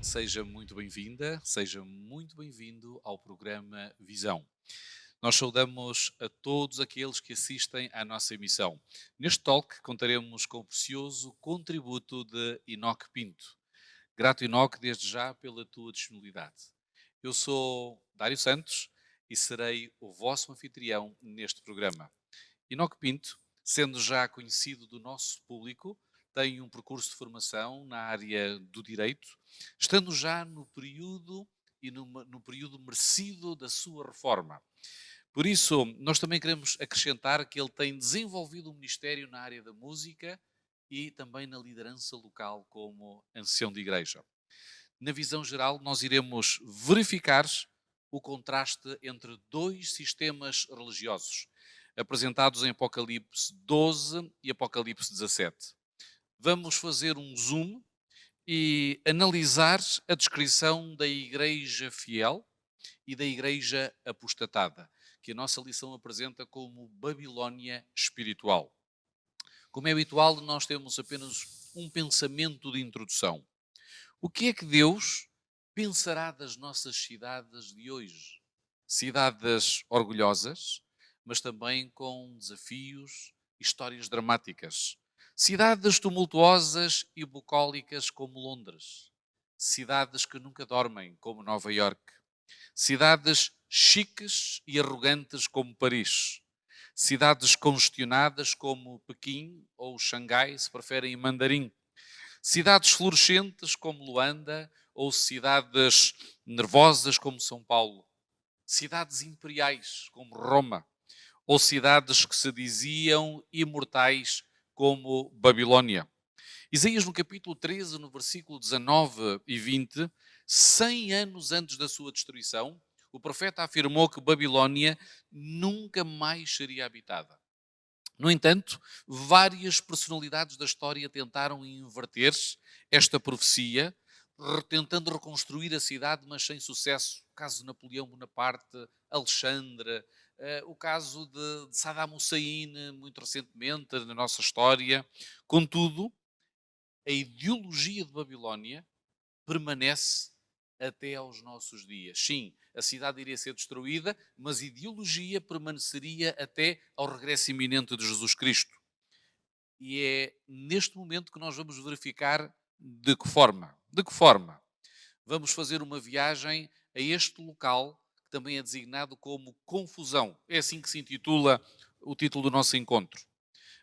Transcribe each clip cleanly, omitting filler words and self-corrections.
Seja muito bem-vinda, seja muito bem-vindo ao programa Visão. Nós saudamos a todos aqueles que assistem à nossa emissão. Neste talk contaremos com o precioso contributo de Enoque Pinto. Grato, Enoque, desde já pela tua disponibilidade. Eu sou Dário Santos e serei o vosso anfitrião neste programa. Enoque Pinto, sendo já conhecido do nosso público, tem um percurso de formação na área do direito, estando já no período no período merecido da sua reforma. Por isso, nós também queremos acrescentar que ele tem desenvolvido um ministério na área da música e também na liderança local como ancião de igreja. Na visão geral, nós iremos verificar o contraste entre dois sistemas religiosos, apresentados em Apocalipse 12 e Apocalipse 17. Vamos fazer um zoom e analisar a descrição da igreja fiel e da igreja apostatada, que a nossa lição apresenta como Babilónia espiritual. Como é habitual, nós temos apenas um pensamento de introdução. O que é que Deus pensará das nossas cidades de hoje? Cidades orgulhosas, mas também com desafios e histórias dramáticas. Cidades tumultuosas e bucólicas como Londres. Cidades que nunca dormem como Nova Iorque. Cidades chiques e arrogantes como Paris. Cidades congestionadas como Pequim ou Xangai, se preferem em mandarim. Cidades florescentes como Luanda ou cidades nervosas como São Paulo. Cidades imperiais como Roma ou cidades que se diziam imortais como Babilónia. Isaías no capítulo 13, no versículo 19 e 20, 100 anos antes da sua destruição, o profeta afirmou que Babilónia nunca mais seria habitada. No entanto, várias personalidades da história tentaram inverter esta profecia, tentando reconstruir a cidade, mas sem sucesso. O caso de Napoleão Bonaparte, Alexandre, o caso de Saddam Hussein, muito recentemente na nossa história. Contudo, a ideologia de Babilónia permanece até aos nossos dias. Sim, a cidade iria ser destruída, mas a ideologia permaneceria até ao regresso iminente de Jesus Cristo. E é neste momento que nós vamos verificar de que forma. De que forma? Vamos fazer uma viagem a este local, que também é designado como confusão. É assim que se intitula o título do nosso encontro.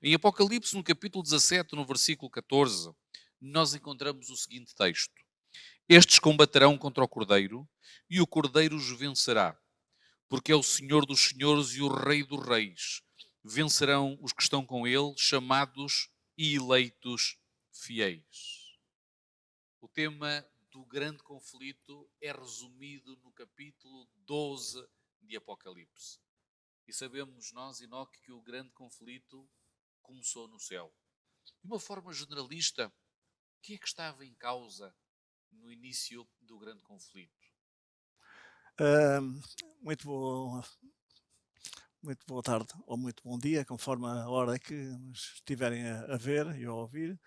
Em Apocalipse, no capítulo 17, no versículo 14, nós encontramos o seguinte texto: Estes combaterão contra o Cordeiro, e o Cordeiro os vencerá, porque é o Senhor dos senhores e o Rei dos reis. Vencerão os que estão com ele, chamados e eleitos fiéis. O tema do grande conflito é resumido no capítulo 12 de Apocalipse. E sabemos nós, Enoque, que o grande conflito começou no céu. De uma forma generalista, o que é que estava em causa no início do grande conflito? Ahm, muito boa, muito boa tarde ou muito bom dia, conforme a hora que nos estiverem a ver e a ouvir.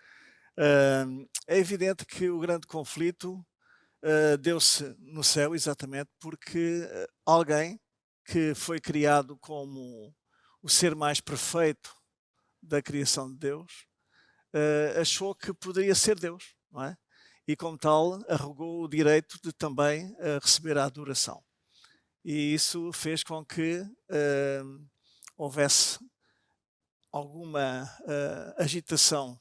É evidente que o grande conflito deu-se no céu exatamente porque alguém que foi criado como o ser mais perfeito da criação de Deus achou que poderia ser Deus, não é? E como tal, arrogou o direito de também receber a adoração. E isso fez com que houvesse alguma agitação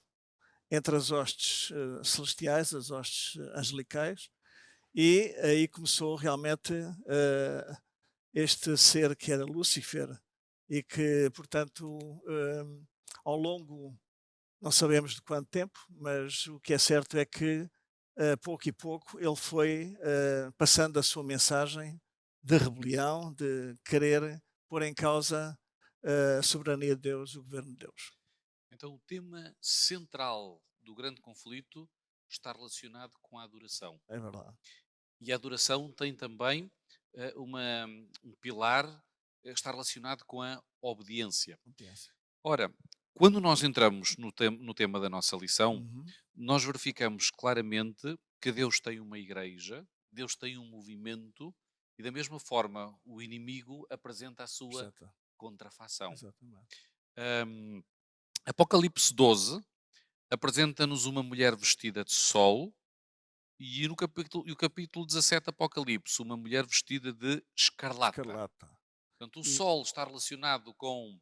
entre as hostes celestiais, as hostes angelicais, e aí começou realmente este ser que era Lúcifer e que, portanto, ao longo, não sabemos de quanto tempo, mas o que é certo é que, pouco e pouco, ele foi passando a sua mensagem de rebelião, de querer pôr em causa a soberania de Deus, o governo de Deus. Então, o tema central do grande conflito está relacionado com a adoração. É verdade. E a adoração tem também um pilar, está relacionado com a obediência. Compreensão. Ora, quando nós entramos no tema da nossa lição, Uhum. nós verificamos claramente que Deus tem uma igreja, Deus tem um movimento e da mesma forma o inimigo apresenta a sua Exata, contrafação. exatamente. Hum, Apocalipse 12 apresenta-nos uma mulher vestida de sol e o capítulo 17 Apocalipse, uma mulher vestida de escarlata. Escarlata. Portanto, o E sol está relacionado com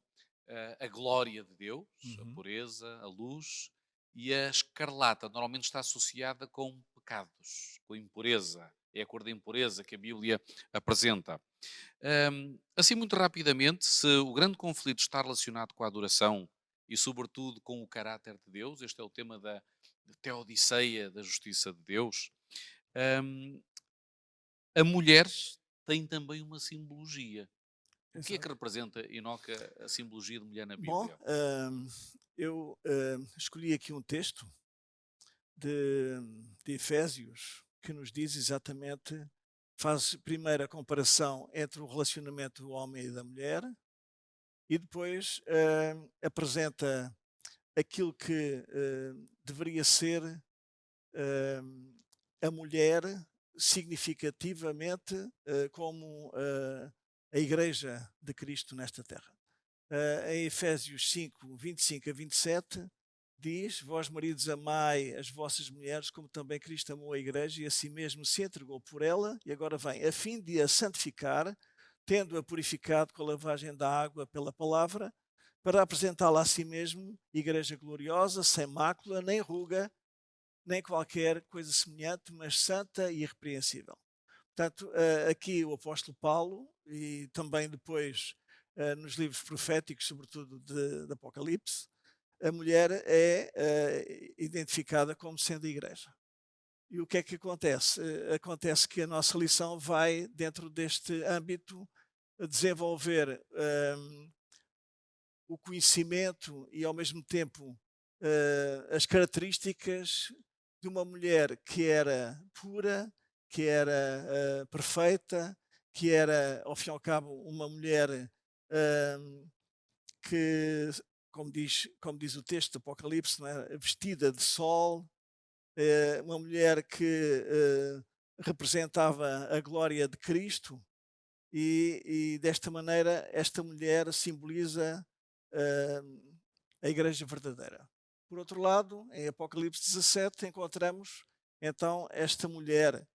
a glória de Deus, a uhum, pureza, a luz, e a escarlata normalmente está associada com pecados, com impureza. É a cor da impureza que a Bíblia apresenta. Assim, muito rapidamente, se o grande conflito está relacionado com a adoração e, sobretudo, com o caráter de Deus, este é o tema da teodiceia da justiça de Deus, hum, a mulher tem também uma simbologia. O que é que exato. representa, Enoque, a simbologia de mulher na Bom, Bíblia? eu escolhi aqui um texto de, de Efésios que nos diz exatamente, faz primeiro a comparação entre o relacionamento do homem e da mulher e depois apresenta aquilo que deveria ser a mulher significativamente como a Igreja de Cristo nesta terra. Em Efésios 5, 25 a 27, diz: Vós, maridos, amai as vossas mulheres, como também Cristo amou a Igreja e a si mesmo se entregou por ela, e agora vem, a fim de a santificar, tendo-a purificado com a lavagem da água pela palavra, para apresentá-la a si mesmo, Igreja gloriosa, sem mácula, nem ruga, nem qualquer coisa semelhante, mas santa e irrepreensível. Portanto, aqui o apóstolo Paulo, e também depois nos livros proféticos, sobretudo de Apocalipse, a mulher é identificada como sendo a igreja. E o que é que acontece? Acontece que a nossa lição vai, dentro deste âmbito, desenvolver o conhecimento e, ao mesmo tempo, as características de uma mulher que era pura, que era perfeita, que era, ao fim e ao cabo, uma mulher que, como diz o texto do Apocalipse, não é? Vestida de sol, uma mulher que representava a glória de Cristo, e desta maneira esta mulher simboliza a igreja verdadeira. Por outro lado, em Apocalipse 17 encontramos então esta mulher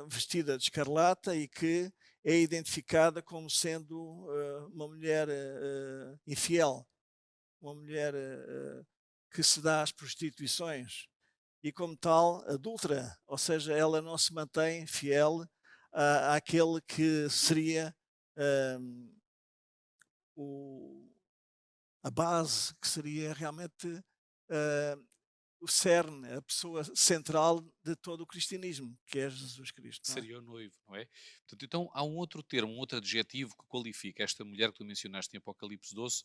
vestida de escarlata e que é identificada como sendo uma mulher infiel, uma mulher que se dá às prostituições e, como tal, adulta, ou seja, ela não se mantém fiel àquele que seria hum, o, a base, que seria realmente o cerne, a pessoa central de todo o cristianismo, que é Jesus Cristo, não é? Seria o noivo, não é? Portanto, então há um outro termo, um outro adjetivo que qualifica esta mulher que tu mencionaste em Apocalipse 12,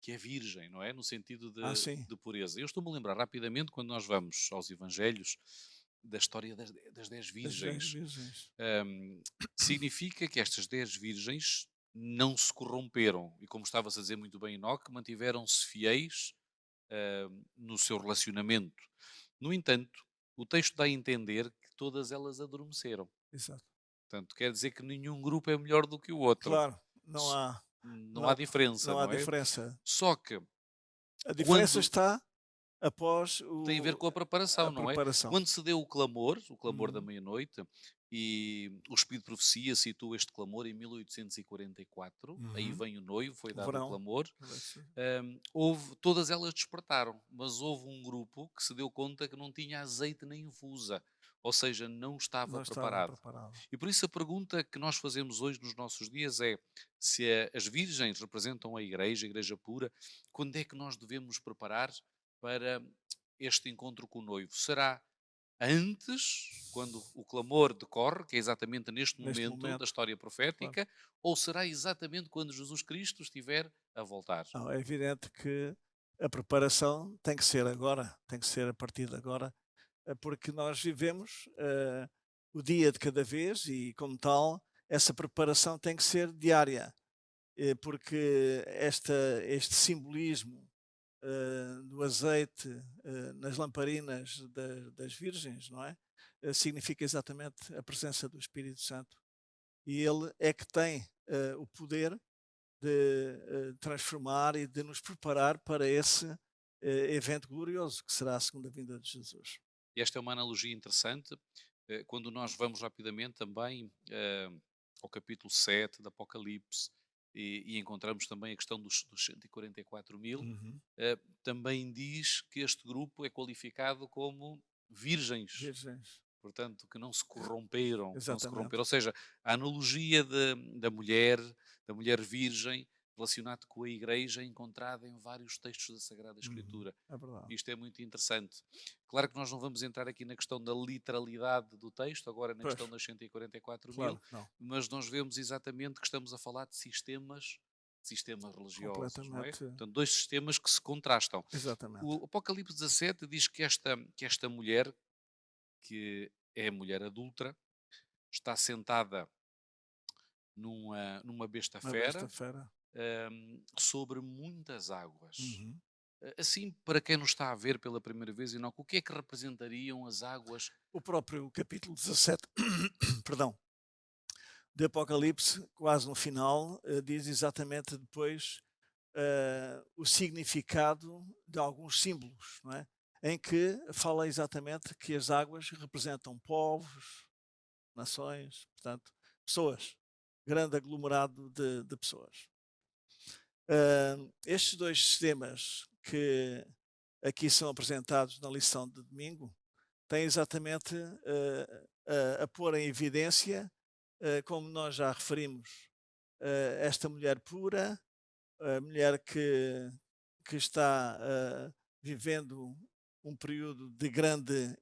que é virgem, não é? No sentido Ah, sim, de pureza. Eu estou-me a lembrar rapidamente, quando nós vamos aos Evangelhos, da história das 10 das 10 virgens. virgens. Hum, Significa que estas 10 virgens não se corromperam e, como estavas a dizer muito bem, Enoque, mantiveram-se fiéis no seu relacionamento. No entanto, o texto dá a entender que todas elas adormeceram. Exato. Portanto, quer dizer que nenhum grupo é melhor do que o outro. Claro, não S- há, Não há não, diferença, não há não é? diferença. Só que A diferença quando está após tem a ver com a a preparação, não é? preparação. Quando se deu o clamor da Uhum. meia-noite, e o Espírito de Profecia citou este clamor em 1844, aí Uhum. vem o noivo, foi O dado o verão. clamor, todas elas despertaram, mas houve um grupo que se deu conta que não tinha azeite nem infusa, ou seja, não estava Não estava preparado. preparado. E por isso a pergunta que nós fazemos hoje nos nossos dias é: se as virgens representam a igreja pura, quando é que nós devemos preparar para este encontro com o noivo? Será antes, quando o clamor decorre, que é exatamente neste Neste momento da momento, história claro. profética, ou será exatamente quando Jesus Cristo estiver a voltar? Não, é evidente que a preparação tem que ser agora, tem que ser a partir de agora, porque nós vivemos o dia de cada vez e, como tal, essa preparação tem que ser diária, porque este simbolismo do azeite nas lamparinas das virgens, não é? significa exatamente a presença do Espírito Santo. E ele é que tem o poder de transformar e de nos preparar para esse evento glorioso que será a segunda vinda de Jesus. E esta é uma analogia interessante, quando nós vamos rapidamente também ao capítulo 7 do Apocalipse e encontramos também a questão dos 144.000, Uhum. também diz que este grupo é qualificado como virgens, Virgens, portanto, que não se corromperam. exatamente. Ou seja, a analogia da mulher virgem, relacionado com a igreja, é encontrada em vários textos da Sagrada Uhum. Escritura. É verdade. Isto é muito interessante. Claro que nós não vamos entrar aqui na questão da literalidade do texto, agora na Pois, questão das 144.000, claro que não. mas nós vemos exatamente que estamos a falar de sistemas religiosos, não é? Completamente, Portanto, dois sistemas que se contrastam. exatamente. O Apocalipse 17 diz que esta mulher, que é a mulher adúltera, está sentada numa besta Uma fera, besta-feira. sobre muitas águas. Uhum. Assim, para quem nos está a ver pela primeira vez, Enoque, o que é que representariam as águas? O próprio capítulo 17, perdão, de Apocalipse, quase no final, diz exatamente depois o significado de alguns símbolos, não é? Em que fala exatamente que as águas representam povos, nações, portanto, pessoas, grande aglomerado de pessoas. Estes dois sistemas que aqui são apresentados na lição de domingo têm exatamente a pôr em evidência, como nós já referimos, esta mulher pura, a mulher que está vivendo um período de grande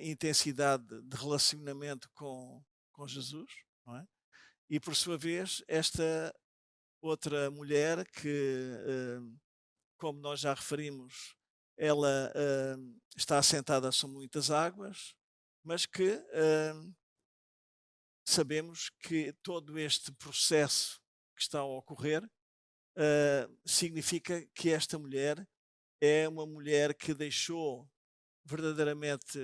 intensidade de relacionamento com Jesus, não é? E por sua vez, esta outra mulher que, como nós já referimos, ela está assentada sobre muitas águas, mas que sabemos que todo este processo que está a ocorrer significa que esta mulher é uma mulher que deixou verdadeiramente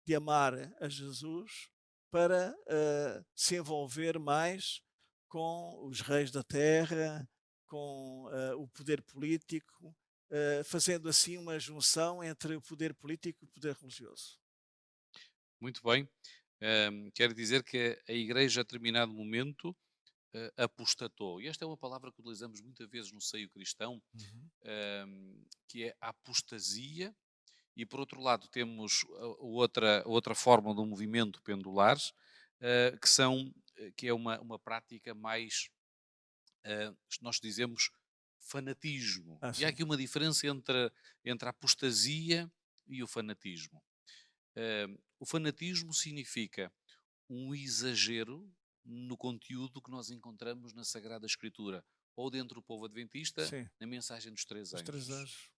de amar a Jesus para se envolver mais com os reis da terra, com o poder político, fazendo assim uma junção entre o poder político e o poder religioso. Muito bem. Quer dizer que a Igreja, a determinado momento, apostatou. E esta é uma palavra que utilizamos muitas vezes no seio cristão, Uhum. que é a apostasia. E por outro lado temos outra forma do movimento pendular, que é uma prática mais, nós dizemos, fanatismo. Ah, E há sim. aqui uma diferença entre a apostasia e o fanatismo. O fanatismo significa um exagero no conteúdo que nós encontramos na Sagrada Escritura, ou dentro do povo adventista, Sim. na mensagem dos três Os três anjos.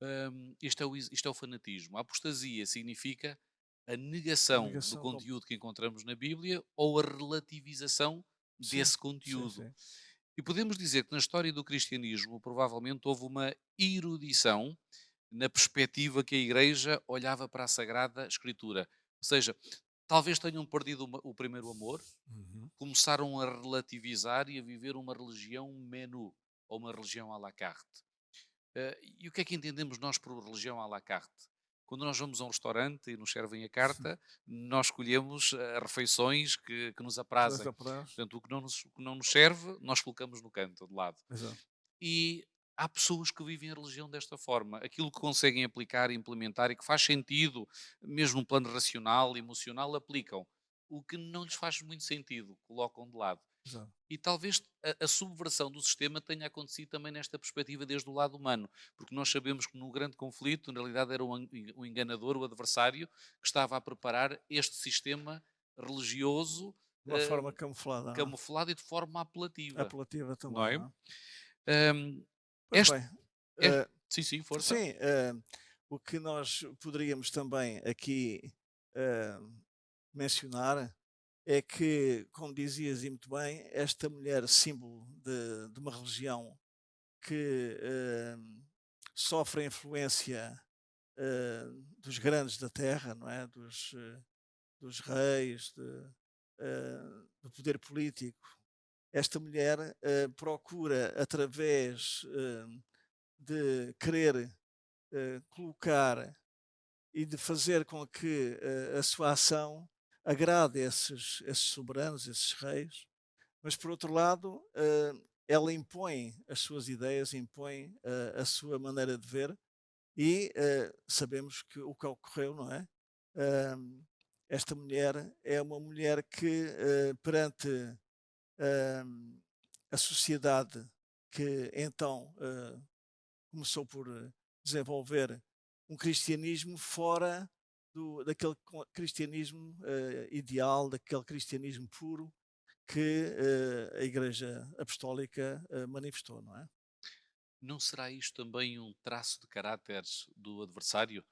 anjos. Isto é o fanatismo. A apostasia significa a A negação do negação. conteúdo que encontramos na Bíblia ou a relativização Sim, desse sim, conteúdo. sim. E podemos dizer que na história do cristianismo provavelmente houve uma erudição na perspectiva que a Igreja olhava para a Sagrada Escritura. Ou seja, talvez tenham perdido o primeiro amor, Uhum. começaram a relativizar e a viver uma religião menu, ou uma religião à la carte. E o que é que entendemos nós por religião à la carte? Quando nós vamos a um restaurante e nos servem a carta, nós escolhemos refeições que nos Três aprazem. da praxe. Portanto, o que não nos serve, nós colocamos no canto, de lado. Exato. E há pessoas que vivem a religião desta forma. Aquilo que conseguem aplicar e implementar e que faz sentido, mesmo no plano racional, emocional, aplicam. O que não lhes faz muito sentido, colocam de lado. Exato. E talvez a subversão do sistema tenha acontecido também nesta perspectiva desde o lado humano, porque nós sabemos que no grande conflito, na realidade, era o enganador, o adversário, que estava a preparar este sistema religioso, De uma eh, forma camuflada, não é? camuflado e de forma apelativa, Apelativa não também, é? não é? Hum, Pois este, bem, este- eh, sim, sim, força. sim, o que nós poderíamos também aqui eh, mencionar é que, como dizias e muito bem, esta mulher símbolo de uma religião que sofre a influência dos grandes da terra, não é? dos reis, do poder político. Esta mulher procura, através de querer colocar e de fazer com que a sua ação agrade esses soberanos, esses reis, mas por outro lado, ela impõe as suas ideias, impõe a sua maneira de ver e sabemos que o que ocorreu, não é? Ahm, Esta mulher é uma mulher que, perante ahm, a sociedade que então começou por desenvolver um cristianismo fora daquele cristianismo ideal, daquele cristianismo puro que a Igreja Apostólica manifestou, não é? Não será isto também um traço de caráter do adversário?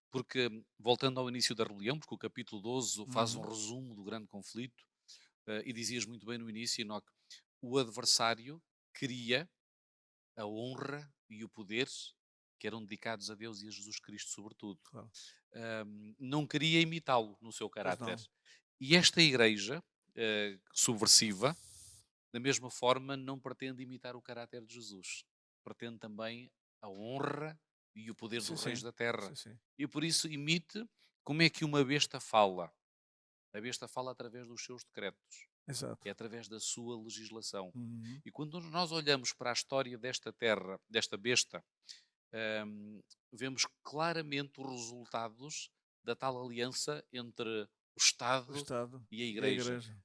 Porque, voltando ao início da rebelião, porque o capítulo 12 faz um Uhum, resumo do grande conflito, e dizias muito bem no início, Enoque, o adversário queria a honra e o poder que eram dedicados a Deus e a Jesus Cristo, sobretudo. claro. Não queria imitá-lo no seu Pois caráter. não. E esta igreja, subversiva, da mesma forma, não pretende imitar o caráter de Jesus. Pretende também a honra e o poder Sim, dos reis sim. da terra. Sim, sim. E por isso imite como é que uma besta fala. A besta fala através dos seus decretos, Exato. é através da sua legislação. Uhum. E quando nós olhamos para a história desta terra, desta besta, hum, vemos claramente os resultados da tal aliança entre o O Estado Estado e a e a Igreja. Igreja.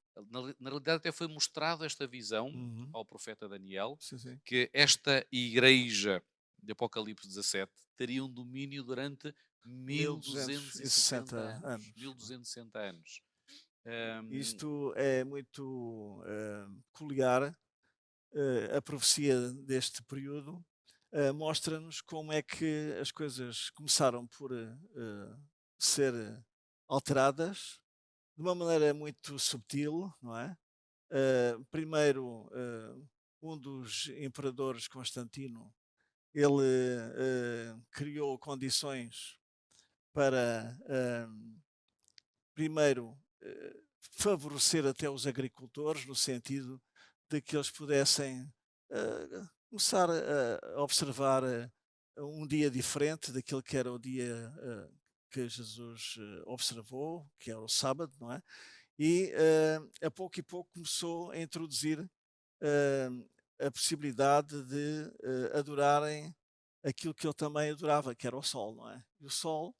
Na realidade, até foi mostrado esta visão Uhum. ao profeta Daniel, Sim, sim. que esta Igreja de Apocalipse 17 teria um domínio durante mil 1260 duzentos e sessenta anos. anos. 1260 anos. Hum, Isto é muito peculiar. A profecia deste período mostra-nos como é que as coisas começaram por ser alteradas de uma maneira muito subtil, não é? Primeiro, um dos imperadores, Constantino, ele criou condições para, primeiro, favorecer até os agricultores, no sentido de que eles pudessem começar a observar um dia diferente daquele que era o dia que Jesus observou, que era o sábado, não é? E a pouco e pouco começou a introduzir a possibilidade de adorarem aquilo que ele também adorava, que era o sol, não é? E o sol,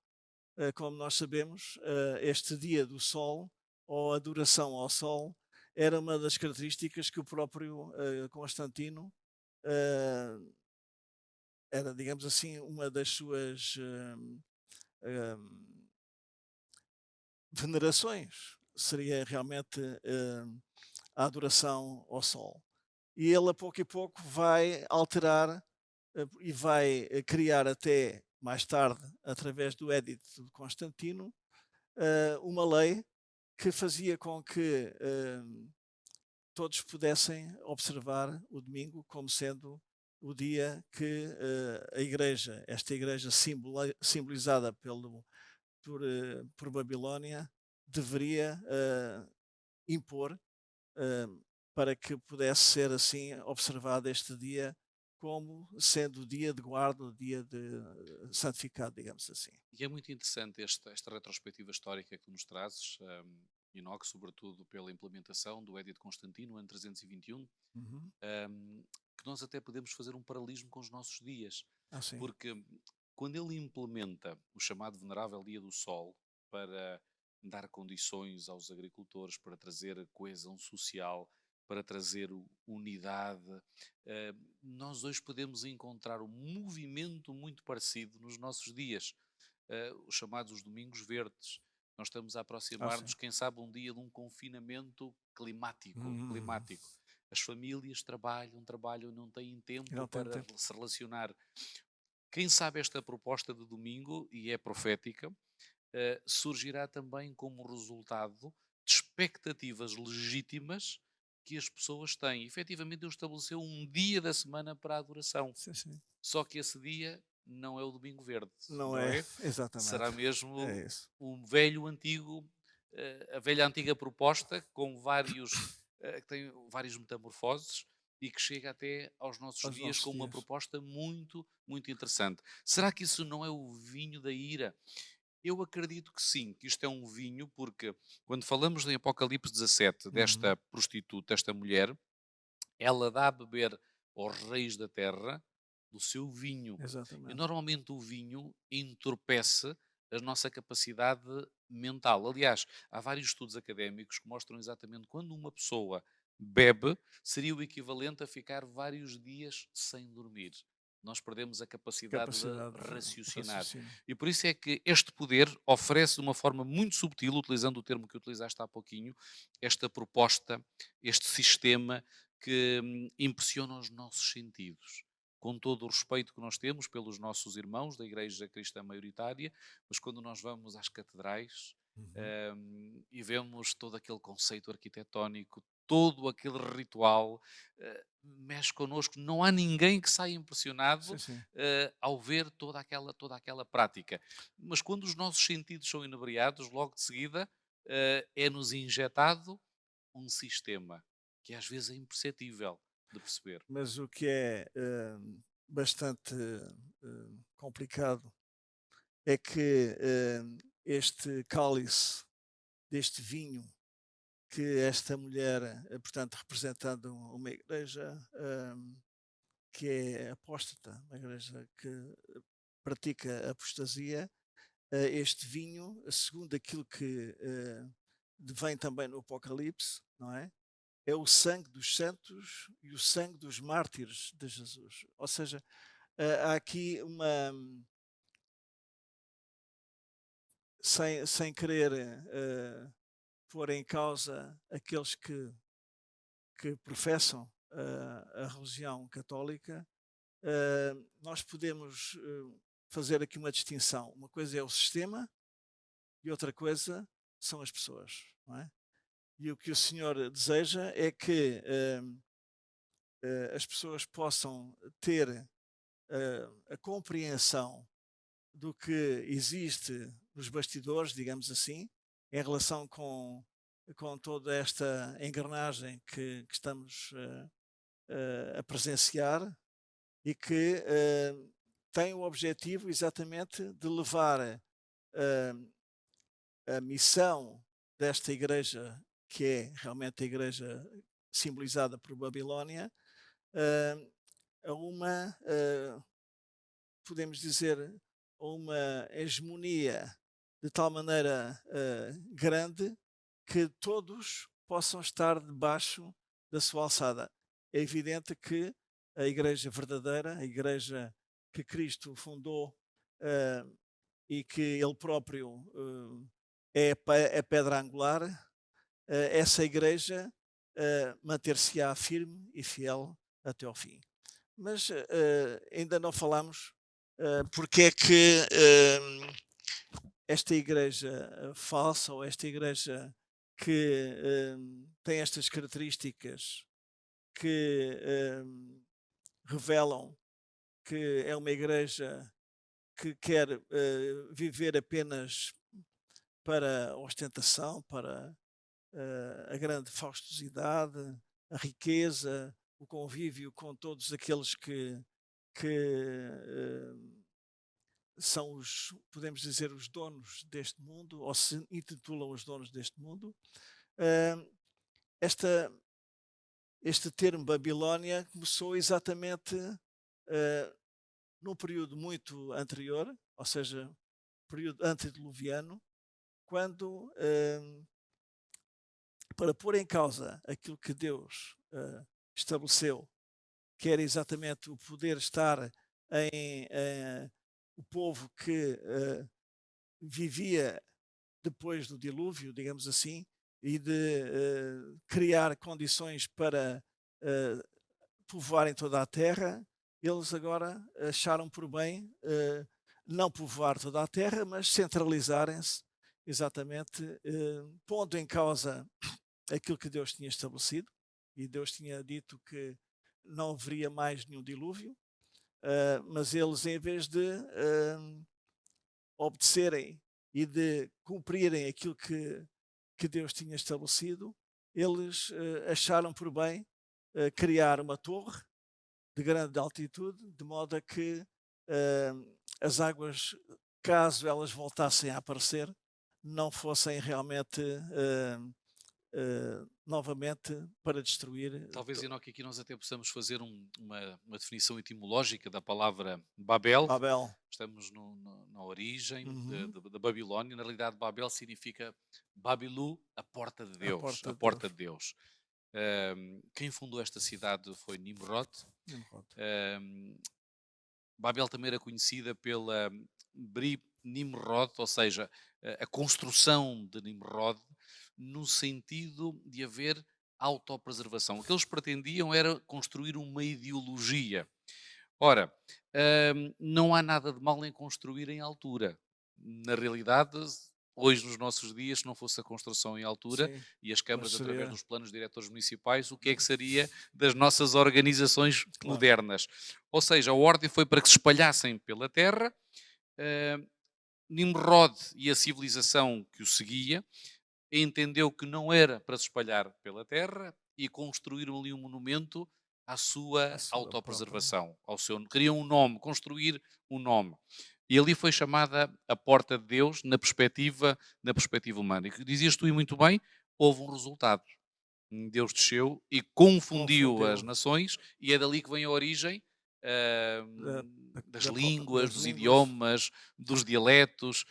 como nós sabemos, este dia do sol, ou adoração ao sol, era uma das características que o próprio Constantino eh, era, digamos assim, uma das suas venerações, seria realmente a adoração ao sol. E ele, a pouco e pouco, vai alterar e vai criar até mais tarde, através do Edito de Constantino, uma lei que fazia com que todos pudessem observar o domingo como sendo o dia que a igreja, esta igreja simbolizada por Babilónia, deveria impor eh, para que pudesse ser assim observado este dia como sendo o dia de guarda, o dia de santificado, digamos assim. e é muito interessante esta retrospectiva histórica que tu nos trazes, Enoque, sobretudo pela implementação do Edito Constantino em 321, Uhum. hum, que nós até podemos fazer um paralelismo com os nossos dias, Ah, sim. porque quando ele implementa o chamado Venerável Dia do Sol para dar condições aos agricultores, para trazer coesão social, para trazer unidade, nós hoje podemos encontrar um movimento muito parecido nos nossos dias, os chamados os Domingos Verdes. Nós estamos a Ah, sim. aproximar-nos, quem sabe, um dia de um confinamento climático, Uhum. climático. As famílias trabalham, trabalham, não têm E tempo não tem para tempo. se relacionar. Quem sabe esta proposta de domingo, e é profética, surgirá também como resultado de expectativas legítimas que as pessoas têm. Efetivamente, Deus estabeleceu um dia da semana para a adoração. Sim, sim. Só que esse dia não é o domingo verde, Não não é, é? exatamente. Será mesmo É isso. um velho antigo a velha antiga proposta com que tem várias metamorfoses e que chega até aos nossos aos dias nossos com uma dias. proposta muito, muito interessante. Será que isso não é o vinho da ira? Eu acredito que sim, que isto é um vinho, porque quando falamos em Apocalipse 17, Uhum, desta prostituta, esta mulher, ela dá a beber aos reis da terra do seu vinho. E exatamente. normalmente o vinho entorpece a nossa capacidade mental. Aliás, há vários estudos académicos que mostram exatamente quando uma pessoa bebe, seria o equivalente a ficar vários dias sem dormir. Nós perdemos a capacidade de Capacidade de raciocinar. raciocínio. E por isso é que este poder oferece de uma forma muito subtil, utilizando o termo que utilizaste há pouquinho, esta proposta, este sistema que impressiona os nossos sentidos. Com todo o respeito que nós temos pelos nossos irmãos da Igreja Cristã Maioritária, mas quando nós vamos às catedrais Uhum. e vemos todo aquele conceito arquitetónico, todo aquele ritual, mexe connosco. Não há ninguém que saia Sim, impressionado sim. ao ver toda aquela prática. Mas quando os nossos sentidos são inebriados, logo de seguida é-nos injetado um sistema que às vezes é imperceptível de perceber. Mas o que é bastante complicado é que este cálice deste vinho que esta mulher, portanto, representando uma igreja que é apóstata, uma igreja que pratica apostasia, este vinho, segundo aquilo que vem também no Apocalipse, não é? É o sangue dos santos e o sangue dos mártires de Jesus. Ou seja, há aqui uma, sem querer pôr em causa aqueles que professam a religião católica, nós podemos fazer aqui uma distinção. Uma coisa é o sistema e outra coisa são as pessoas, não é? E o que o Senhor deseja é que as pessoas possam ter a compreensão do que existe nos bastidores, digamos assim, em relação com toda esta engrenagem que estamos a presenciar e que tem o objetivo exatamente de levar a missão desta igreja, que é realmente a igreja simbolizada por Babilónia, eh, a uma, podemos dizer, a uma hegemonia de tal maneira grande que todos possam estar debaixo da sua alçada. É evidente que a igreja verdadeira, a igreja que Cristo fundou eh, e que ele próprio é a pedra angular, essa igreja manter-se-á firme e fiel até ao fim. Mas ainda não falamos porque é que esta igreja falsa ou esta igreja que tem estas características que revelam que é uma igreja que quer viver apenas para a ostentação, para a grande faustosidade, a riqueza, o convívio com todos aqueles que são os, podemos dizer, os donos deste mundo, ou se intitulam os donos deste mundo. Uh, esta, este termo Babilónia começou exatamente num período muito anterior, ou seja, período antediluviano, quando, para pôr em causa aquilo que Deus estabeleceu, que era exatamente o poder estar em o povo que vivia depois do dilúvio, digamos assim, e de criar condições para povoarem toda a terra, eles agora acharam por bem não povoar toda a terra, mas centralizarem-se exatamente, pondo em causa aquilo que Deus tinha estabelecido, e Deus tinha dito que não haveria mais nenhum dilúvio, mas eles, em vez de obedecerem e de cumprirem aquilo que que Deus tinha estabelecido, eles acharam por bem criar uma torre de grande altitude, de modo a que eh, as águas, caso elas voltassem a aparecer, não fossem realmente novamente para destruir. Talvez, Enoque, aqui nós até possamos fazer uma definição etimológica da palavra Babel. Babel. Estamos na origem Uhum. da Babilónia. Na realidade, Babel significa Babilu, a porta de A Deus. A porta de porta Deus. de Deus. Quem fundou esta cidade foi Nimrod. Nimrod. Ahm, Babel também era conhecida pela Bri Nimrod, ou seja, a construção de Nimrod, no sentido de haver autopreservação. O que eles pretendiam era construir uma ideologia. Ora, não há nada de mal em construir em altura. Na realidade, hoje, nos nossos dias, se não fosse a construção em altura Sim, e as mas câmaras através seria, dos planos diretores municipais, o que é que seria das nossas organizações claro, modernas? Ou seja, a ordem foi para que se espalhassem pela terra. ah, Nimrod e a civilização que o seguia entendeu que não era para se espalhar pela terra e construíram ali um monumento à a sua sua própria. autopreservação, ao seu, queriam um nome, construir um nome. E ali foi chamada a porta de Deus na perspectiva humana. E que dizias tu e muito bem, houve um resultado. Deus desceu e confundiu as Confundiu nações, e é dali que vem a origem da, das línguas, das dos línguas idiomas, dos dialetos.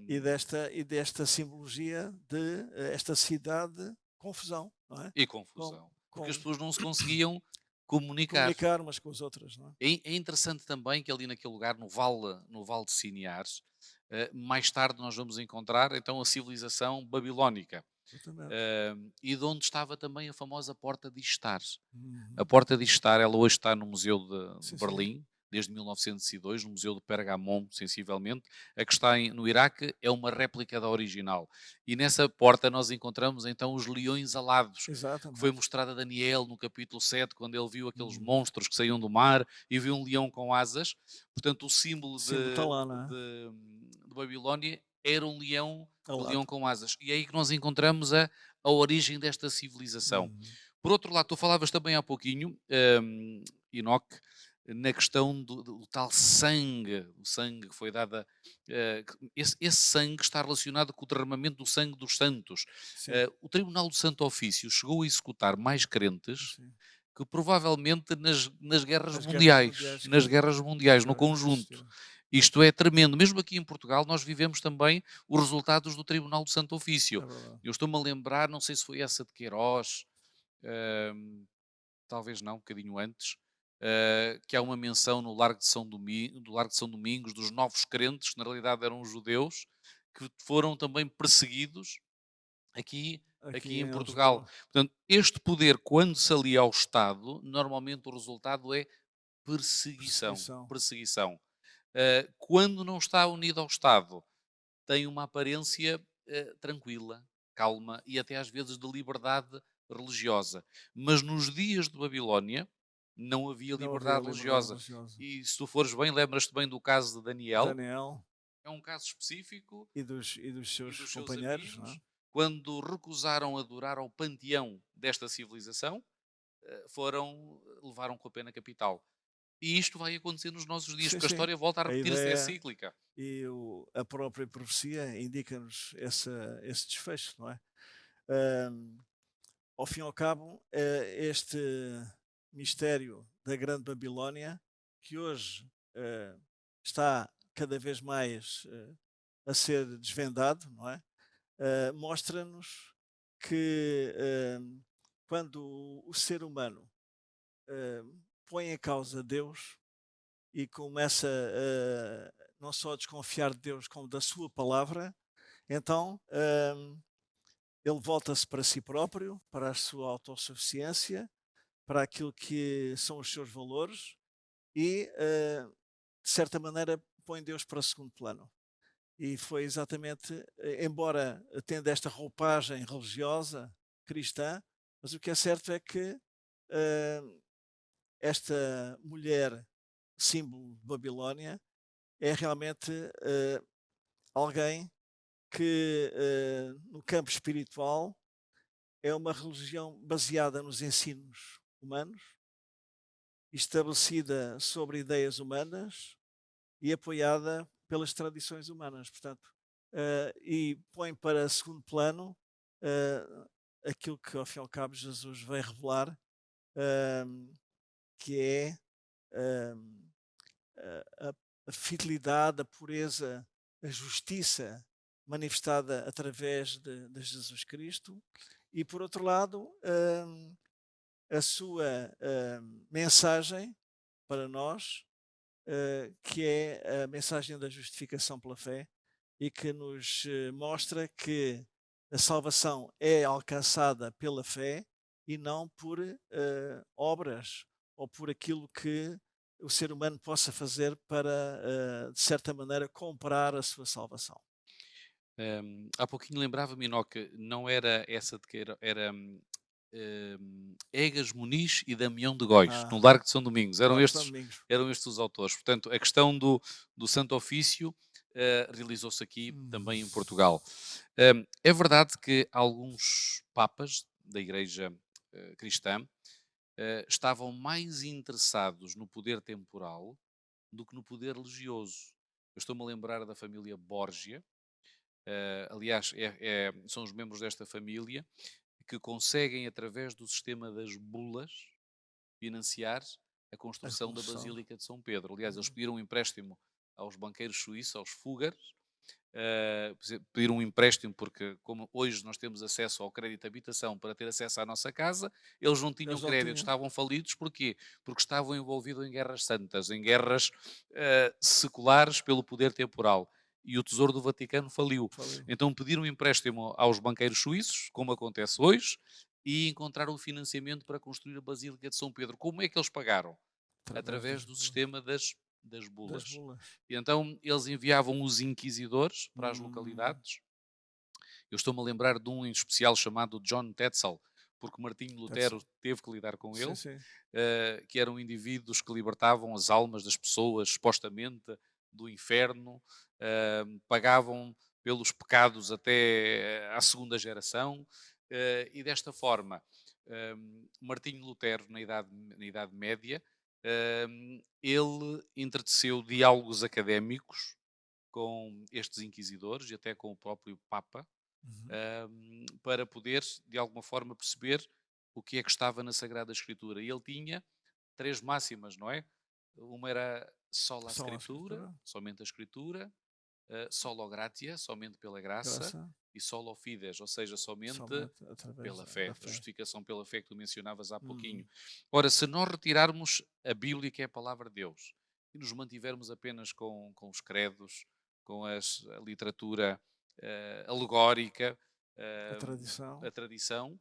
e desta simbologia de esta cidade confusão, não é? E Com, confusão, porque as com pessoas não se conseguiam comunicar. comunicar umas com as outras, não é? É interessante também que ali naquele lugar, no vale de Cineares, mais tarde nós vamos encontrar então a civilização babilónica, Exatamente. e de onde estava também a famosa Porta de Estar. A Uhum. Porta de Estar, ela hoje está no Museu de Sim, sim. Berlim, desde 1902, no Museu de Pergamon, sensivelmente. A que está no Iraque é uma réplica da original. E nessa porta nós encontramos então os leões alados, que foi Exatamente. mostrado a Daniel no capítulo 7, quando ele viu aqueles Uhum. monstros que saíam do mar e viu um leão com asas. Portanto, o símbolo O símbolo está lá, não é? de Babilónia era Ao um leão lado. com asas. E é aí que nós encontramos a origem desta civilização. Uhum. Por outro lado, tu falavas também há pouquinho, Enoque, na questão do tal sangue, o sangue que foi dado. Esse sangue está relacionado com o derramamento do sangue dos santos. Sim, O Tribunal do Santo Ofício chegou a executar mais crentes sim. que provavelmente nas guerras As guerras mundiais, mundiais nas guerras mundiais, no já conjunto. existiram. Isto é tremendo. Mesmo aqui em Portugal, nós vivemos também os resultados do Tribunal do Santo Ofício. É verdade. Eu estou-me a lembrar, não sei se foi essa de Queiroz, hum, talvez não, um bocadinho antes, que há uma menção no Largo de do Largo de São Domingos dos novos crentes, que na realidade eram judeus, que foram também perseguidos aqui, Aqui aqui em em Portugal. Lisboa, Portanto, este poder, quando se alia ao Estado, normalmente o resultado é perseguição. perseguição. Perseguição. Quando não está unido ao Estado, tem uma aparência tranquila, calma e até às vezes de liberdade religiosa. Mas nos dias de Babilónia não havia Não havia liberdade liberdade religiosa. religiosa. E se tu fores bem, lembras-te bem do caso de Daniel, Daniel é um caso específico, e dos e seus dos seus companheiros, não amigos, é? quando recusaram adorar ao panteão desta civilização, levaram com a pena capital. E isto vai acontecer nos nossos dias, Sim, porque a sim. história volta a A repetir-se, é ideia cíclica. e a própria profecia indica-nos esse desfecho, não é? Ao fim e ao cabo, este mistério da Grande Babilónia, que hoje está cada vez mais a ser desvendado, não é? Mostra-nos que quando o ser humano eh, põe em causa Deus e começa não só a desconfiar de Deus, como da sua palavra, então ele volta-se para si próprio, para a sua autossuficiência, para aquilo que são os seus valores e, de certa maneira, põe Deus para segundo plano. E foi exatamente, embora tendo esta roupagem religiosa cristã, mas o que é certo é que eh, esta mulher, símbolo de Babilónia, é realmente alguém que no campo espiritual é uma religião baseada nos ensinos humanos, estabelecida sobre ideias humanas e apoiada pelas tradições humanas. Portanto, e põe para segundo plano eh, aquilo que, ao fim e ao cabo, Jesus veio revelar, que é hum, a fidelidade, a pureza, a justiça manifestada através de Jesus Cristo, e por outro lado, a sua mensagem para nós, que é a mensagem da justificação pela fé, e que nos mostra que a salvação é alcançada pela fé e não por obras ou por aquilo que o ser humano possa fazer para, de certa maneira, comprar a sua salvação. Há pouquinho lembrava-me, Enoque, não era essa de que Egas Muniz e Damião de Góis, no Ah, Largo de São Domingos. Largo de São Domingos. Eram estes os autores. Portanto, a questão do Santo Ofício realizou-se aqui Hum, também em Portugal. É verdade que alguns papas da Igreja cristã estavam mais interessados no poder temporal do que no poder religioso. Eu estou-me a lembrar da família Borgia. Aliás, são os membros desta família que conseguem, através do sistema das bulas, financiar a a construção da construção. Basílica de São Pedro. Aliás, eles Hum, pediram um empréstimo aos banqueiros suíços, aos fúgares, pediram um empréstimo porque, como hoje nós temos acesso ao crédito de habitação para ter acesso à nossa casa, eles não tinham Eles não crédito, tinham. estavam falidos. Porquê? Porque estavam envolvidos em guerras santas, em guerras seculares pelo poder temporal. E o Tesouro do Vaticano faliu. Falei. Então pediram um empréstimo aos banqueiros suíços, como acontece hoje, e encontraram o financiamento para construir a Basílica de São Pedro. Como é que eles pagaram? Através Através do sistema das das bulas. bulas. E então eles enviavam os inquisidores para as Hum, localidades. Eu estou-me a lembrar de um em especial chamado John Tetzel, porque Martinho that's Lutero all. teve que lidar com Sim, ele, sim. que eram indivíduos que libertavam as almas das pessoas, supostamente, do inferno, pagavam pelos pecados até à segunda geração, e desta forma, Martinho Lutero, na Idade Média, ele entreteceu diálogos académicos com estes inquisidores e até com o próprio Papa, Uhum. para poder, de alguma forma, perceber o que é que estava na Sagrada Escritura. E ele tinha três máximas, não é? Uma era sola Só a Escritura, escritura, somente a Escritura, solo gratia, somente pela graça, graça, e solo fides, ou seja, somente somente através pela da fé, a fé. justificação pela fé que tu mencionavas há pouquinho. Uhum. Ora, se nós retirarmos a Bíblia, que é a palavra de Deus, e nos mantivermos apenas com os credos, com a literatura alegórica, A eh, tradição. a tradição,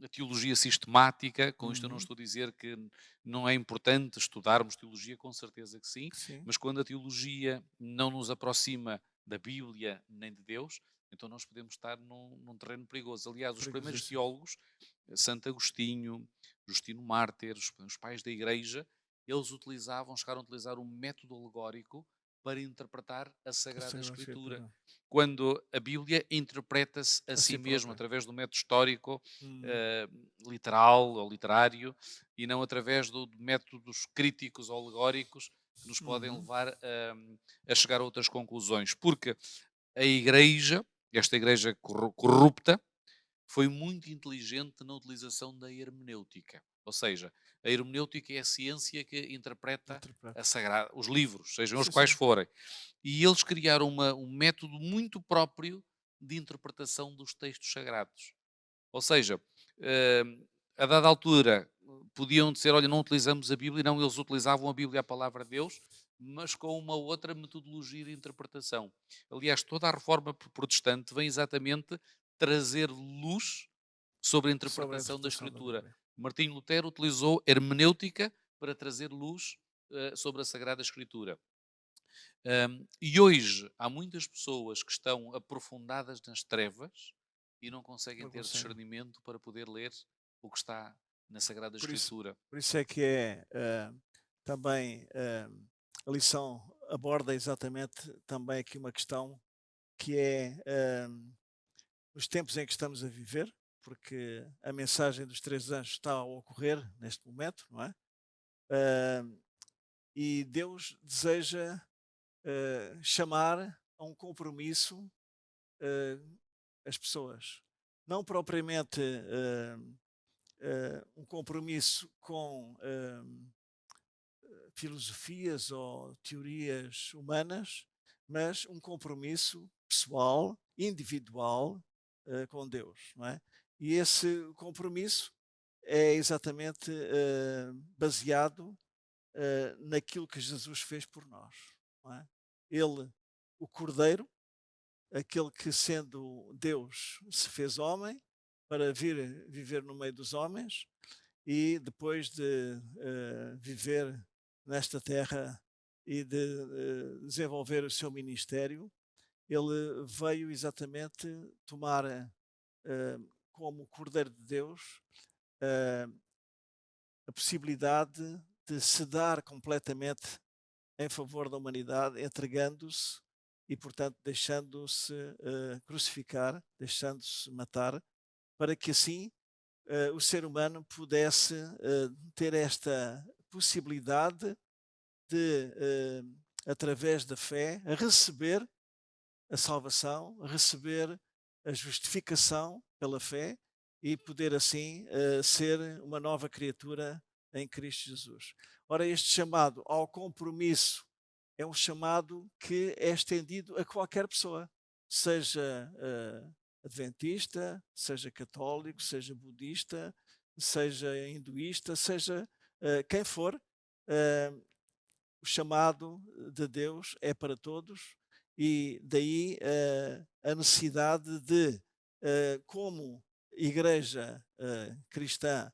a teologia sistemática, com isto eu não Uhum. estou a dizer que não é importante estudarmos teologia, com certeza que sim, Sim, mas quando a teologia não nos aproxima da Bíblia nem de Deus, então nós podemos estar num terreno perigoso. Aliás, os primeiros perigosíssimo. teólogos, Santo Agostinho, Justino Mártir, os pais da Igreja, eles chegaram a utilizar um método alegórico para interpretar a A Sagrada Sagrada Escritura, Escritura. quando a Bíblia interpreta-se a A si si mesmo própria. através do método histórico, Uhum. eh, literal ou literário, e não através de métodos críticos ou alegóricos que nos podem Uhum. levar a chegar a outras conclusões. Porque a Igreja, esta Igreja corrupta, foi muito inteligente na utilização da hermenêutica. Ou seja, a hermenêutica é a ciência que interpreta Interpreta. os livros, sejam os Sim, quais sim. forem. E eles criaram um método muito próprio de interpretação dos textos sagrados. Ou seja, eh, a dada altura podiam dizer, olha, não utilizamos a Bíblia, não, eles utilizavam a Bíblia, a palavra de Deus, mas com uma outra metodologia de interpretação. Aliás, toda a reforma protestante vem exatamente trazer luz sobre a Sobre a interpretação da interpretação da Escritura. Bíblia. Martinho Lutero utilizou hermenêutica para trazer luz sobre a Sagrada Escritura. E hoje há muitas pessoas que estão aprofundadas nas trevas e não conseguem Não ter conseguem. discernimento para poder ler o que está na Sagrada Por isso, Escritura. por isso é que também a lição aborda exatamente também aqui uma questão que é os tempos em que estamos a viver, porque a mensagem dos 3 anjos está a ocorrer neste momento, não é? Ahm, e Deus deseja chamar a um compromisso as pessoas. Não propriamente um compromisso com filosofias ou teorias humanas, mas um compromisso pessoal, individual, com Deus, não é? E esse compromisso é exatamente baseado naquilo que Jesus fez por nós, não é? Ele, o Cordeiro, aquele que sendo Deus se fez homem para vir viver no meio dos homens e depois de viver nesta terra e de desenvolver o seu ministério, ele veio exatamente tomar como Cordeiro de Deus eh, a possibilidade de se dar completamente em favor da humanidade, entregando-se e, portanto, deixando-se crucificar, deixando-se matar, para que assim o ser humano pudesse ter esta possibilidade de, através da fé, receber a salvação, receber a justificação pela fé e poder assim ser uma nova criatura em Cristo Jesus. Ora, este chamado ao compromisso é um chamado que é estendido a qualquer pessoa, seja adventista, seja católico, seja budista, seja hinduísta, seja quem for. O chamado de Deus é para todos e daí a necessidade de, como igreja cristã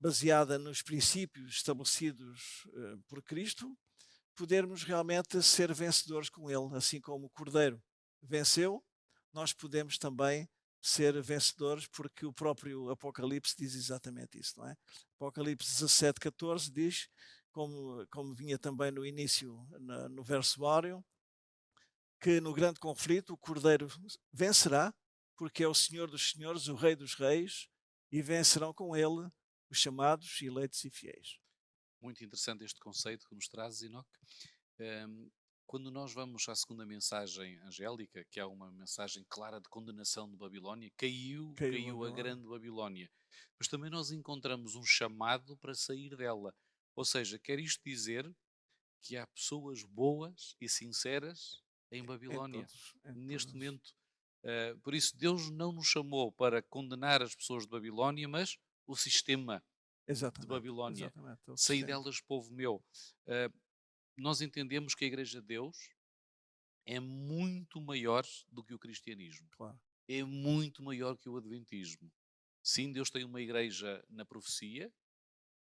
baseada nos princípios estabelecidos por Cristo, podermos realmente ser vencedores com Ele, assim como o Cordeiro venceu, nós podemos também ser vencedores, porque o próprio Apocalipse diz exatamente isso, não é? Apocalipse 17:14 diz, como vinha também no início, no verso áureo, que no grande conflito o Cordeiro vencerá, porque é o Senhor dos senhores, o Rei dos reis, e vencerão com ele os chamados, eleitos e fiéis. Muito interessante este conceito que nos trazes, Enoque. Quando nós vamos à segunda mensagem angélica, que é uma mensagem clara de condenação de Babilónia, Caiu caiu a Babilónia. grande Babilónia. Mas também nós encontramos um chamado para sair dela. Ou seja, quer isto dizer que há pessoas boas e sinceras em Em Babilónia, todos, em neste todos. momento. Por isso, Deus não nos chamou para condenar as pessoas de Babilónia, mas o sistema de Exatamente, Babilónia. exatamente, é o Saí sistema, delas, povo meu. Ah, Nós entendemos que a Igreja de Deus é muito maior do que o cristianismo. claro. É muito maior que o adventismo. Sim, Deus tem uma igreja na profecia,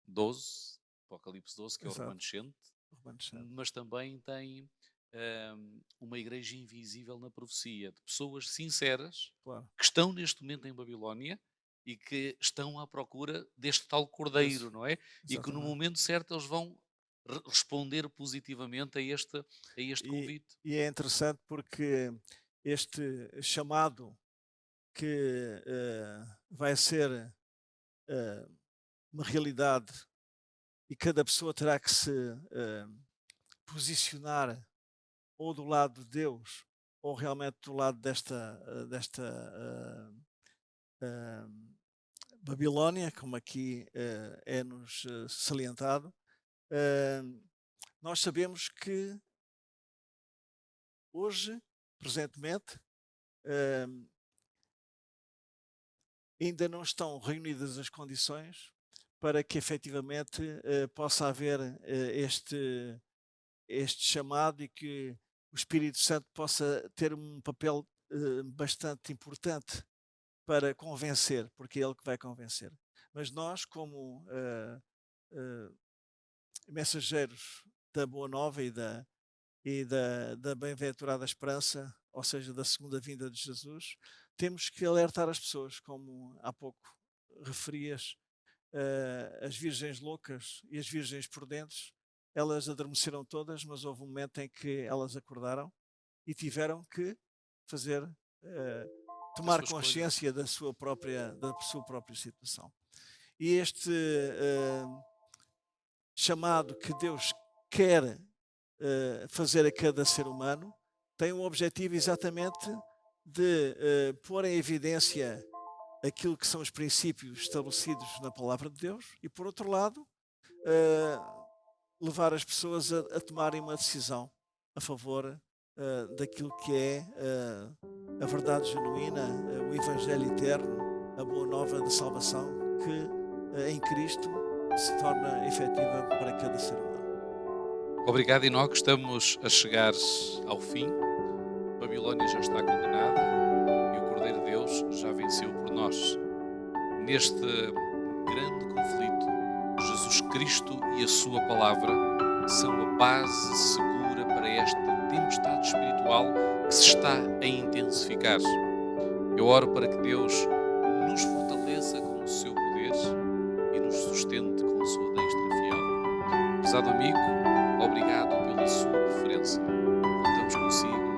12, Apocalipse 12, que é o Exato, remanescente, remanescente, mas também tem uma igreja invisível na profecia, de pessoas sinceras claro. que estão neste momento em Babilónia e que estão à procura deste tal Isso, cordeiro, não é? E que no exatamente. momento certo eles vão responder positivamente a este E, convite. e é interessante porque este chamado que vai ser eh, uma realidade e cada pessoa terá que se posicionar ou do lado de Deus ou realmente do lado desta eh, Babilónia, como aqui é-nos salientado. Eh, Nós sabemos que hoje, presentemente, eh, ainda não estão reunidas as condições para que efetivamente possa haver este chamado e que o Espírito Santo possa ter um papel bastante importante para convencer, porque é ele que vai convencer. Mas nós, como eh, mensageiros da Boa Nova e da bem-aventurada esperança, ou seja, da segunda vinda de Jesus, temos que alertar as pessoas, como há pouco referias, as virgens loucas e as virgens prudentes, elas adormeceram todas, mas houve um momento em que elas acordaram e tiveram que fazer, A tomar sua escolha. consciência da sua própria situação. E este chamado que Deus quer fazer a cada ser humano tem um objetivo exatamente de pôr em evidência aquilo que são os princípios estabelecidos na palavra de Deus e, por outro lado, eh, levar as pessoas a tomarem uma decisão a favor daquilo que é a verdade genuína, o Evangelho eterno, a boa nova da salvação que em Cristo se torna efetiva para cada ser humano. Obrigado, Enoque. Estamos a chegar ao fim. Babilónia já está condenada e o Cordeiro de Deus já venceu por nós. Neste grande conflito, Jesus Cristo e a sua palavra são a base segura para esta tempestade espiritual que se está a intensificar. Eu oro para que Deus nos fortaleça com o seu poder e nos sustente com a sua destra fiel. Prezado amigo, obrigado pela sua preferência. Contamos consigo